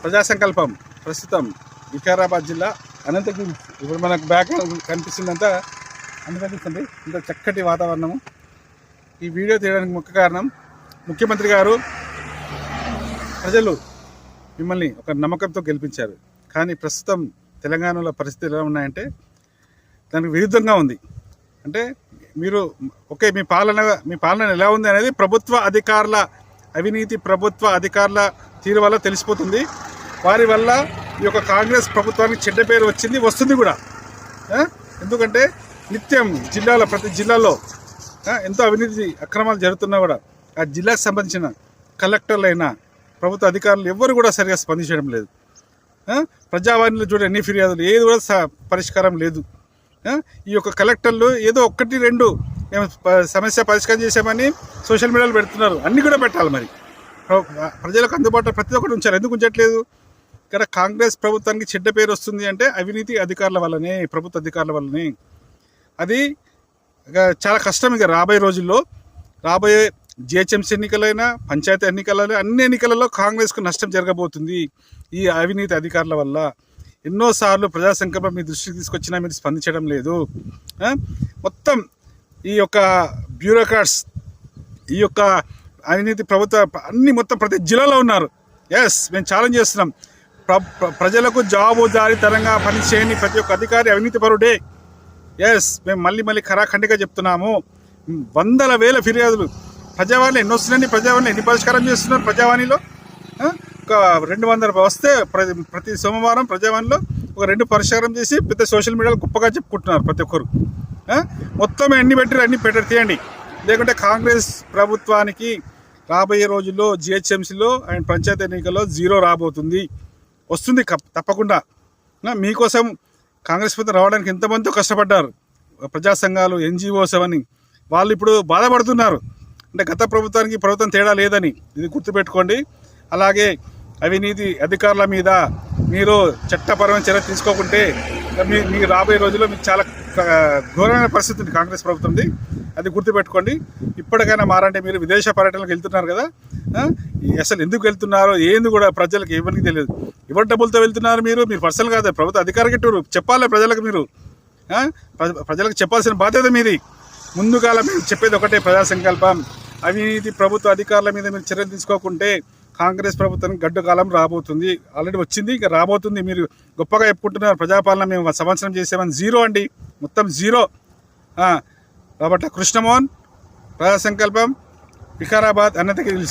ప్రజా సంకల్పం ప్రస్తుతం వికారాబాద్ జిల్లా అనంతగిరి. ఇప్పుడు మనకు బ్యాక్ కనిపిస్తుందంతా అనంతగిరి, ఇంత చక్కటి వాతావరణము. ఈ వీడియో తీయడానికి ముఖ్య కారణం ముఖ్యమంత్రి గారు ప్రజలు మిమ్మల్ని ఒక నమ్మకంతో గెలిపించారు. కానీ ప్రస్తుతం తెలంగాణలో పరిస్థితులు ఎలా ఉన్నాయంటే దానికి విరుద్ధంగా ఉంది. అంటే మీరు ఓకే, మీ పాలన ఎలా ఉంది అనేది ప్రభుత్వ అధికారుల అవినీతి, ప్రభుత్వ అధికారుల తీరు వల్ల తెలిసిపోతుంది. వారి వల్ల ఈ యొక్క కాంగ్రెస్ ప్రభుత్వానికి చెడ్డ పేరు వచ్చింది, వస్తుంది కూడా. ఎందుకంటే నిత్యం ప్రతి జిల్లాలో ఎంతో అవినీతి అక్రమాలు జరుగుతున్నా కూడా ఆ జిల్లాకు సంబంధించిన కలెక్టర్లైనా ప్రభుత్వ అధికారులు ఎవ్వరు కూడా సరిగా స్పందించడం లేదు. ప్రజావాణిలో చూడ ఎన్ని ఫిర్యాదులు, ఏది కూడా పరిష్కారం లేదు. ఈ యొక్క కలెక్టర్లు ఏదో 1-2 మేము సమస్య పరిష్కారం చేసామని సోషల్ మీడియాలో పెడుతున్నారు. అన్నీ కూడా పెట్టాలి, మరి ప్రజలకు అందుబాటులో ప్రతి ఒక్కటి ఉంచాలి. ఎందుకు ఉంచట్లేదు? ఇక్కడ కాంగ్రెస్ ప్రభుత్వానికి చెడ్డ పేరు వస్తుంది అంటే అవినీతి అధికారుల వల్లనే, ప్రభుత్వ అధికారుల వల్లనే. అది చాలా కష్టం. ఇక రాబోయే రోజుల్లో, రాబోయే జిహెచ్ఎంసీ ఎన్నికలైనా, పంచాయతీ ఎన్నికలైనా, అన్ని ఎన్నికలలో కాంగ్రెస్కు నష్టం జరగబోతుంది ఈ అవినీతి అధికారుల వల్ల. ఎన్నోసార్లు ప్రజా సంకల్పం మీ దృష్టికి తీసుకొచ్చినా మీరు స్పందించడం లేదు. మొత్తం ఈ యొక్క బ్యూరోక్రాట్స్, ఈ యొక్క అవినీతి ప్రభుత్వ అన్ని మొత్తం ప్రతి జిల్లాలో ఉన్నారు. మేము ఛాలెంజ్ చేస్తున్నాం. ప్రజలకు జవాబుదారీతనంగా పనిచేయని ప్రతి ఒక్క అధికారి అవినీతి పరుడే. మేము మళ్ళీ ఖరాఖండిగా చెప్తున్నాము. వందల వేల ఫిర్యాదులు ప్రజావాణి ఎన్ని వస్తున్నాయి, ప్రజావాణి ఎన్ని పరిష్కారం చేస్తున్నారు? ప్రజావాణిలో ఒక 200 వస్తే ప్రతి సోమవారం ప్రజావాణిలో ఒక 2 పరిష్కారం చేసి పెద్ద సోషల్ మీడియాలో గొప్పగా చెప్పుకుంటున్నారు ప్రతి ఒక్కరు. మొత్తం ఎన్ని పెట్టారు, అన్ని తీయండి. లేకుంటే కాంగ్రెస్ ప్రభుత్వానికి రాబోయే రోజుల్లో జిహెచ్ఎంసీలో అండ్ పంచాయతీ ఎన్నికల్లో 0 రాబోతుంది, వస్తుంది తప్పకుండా. మీకోసం కాంగ్రెస్ ప్రభుత్వం రావడానికి ఎంతమందితో కష్టపడ్డారు ప్రజా సంఘాలు, ఎన్జిఓస్ అని. వాళ్ళు ఇప్పుడు బాధపడుతున్నారు. అంటే గత ప్రభుత్వానికి ప్రభుత్వం తేడా లేదని ఇది గుర్తుపెట్టుకోండి. అలాగే అవినీతి అధికారుల మీద మీరు చట్టపరమైన చర్య తీసుకోకుంటే మీ రాబోయే రోజుల్లో మీకు చాలా ఘోరమైన పరిస్థితి ఉంది కాంగ్రెస్ ప్రభుత్వంది. అది గుర్తుపెట్టుకోండి. ఇప్పటికైనా మారంటే మీరు విదేశ పర్యటనకు వెళ్తున్నారు కదా, అసలు ఎందుకు వెళ్తున్నారో ఏంది కూడా ప్రజలకు ఎవరికి తెలియదు. ఎవరి డబ్బులతో వెళ్తున్నారు మీరు పర్సనల్ కాదు, ప్రభుత్వ అధికారికి చెప్పాలి ప్రజలకు. మీరు ప్రజలకు చెప్పాల్సిన బాధ్యత మీది. ముందుగాల మీరు చెప్పేది ఒకటే, ప్రజా సంకల్పం. అవినీతి ప్రభుత్వ అధికారుల మీద మీరు చర్యలు తీసుకోకుంటే కాంగ్రెస్ ప్రభుత్వానికి గడ్డు కాలం రాబోతుంది. ఆల్రెడీ వచ్చింది, ఇంకా రాబోతుంది. మీరు గొప్పగా చెప్పుకుంటున్నారు ప్రజాపాలన మేము సంవత్సరం చేసామని. 0 అండి, మొత్తం 0. కాబట్టి కృష్ణమోహన్, ప్రజా సంకల్పం, వికారాబాద్, అనంతగిరి.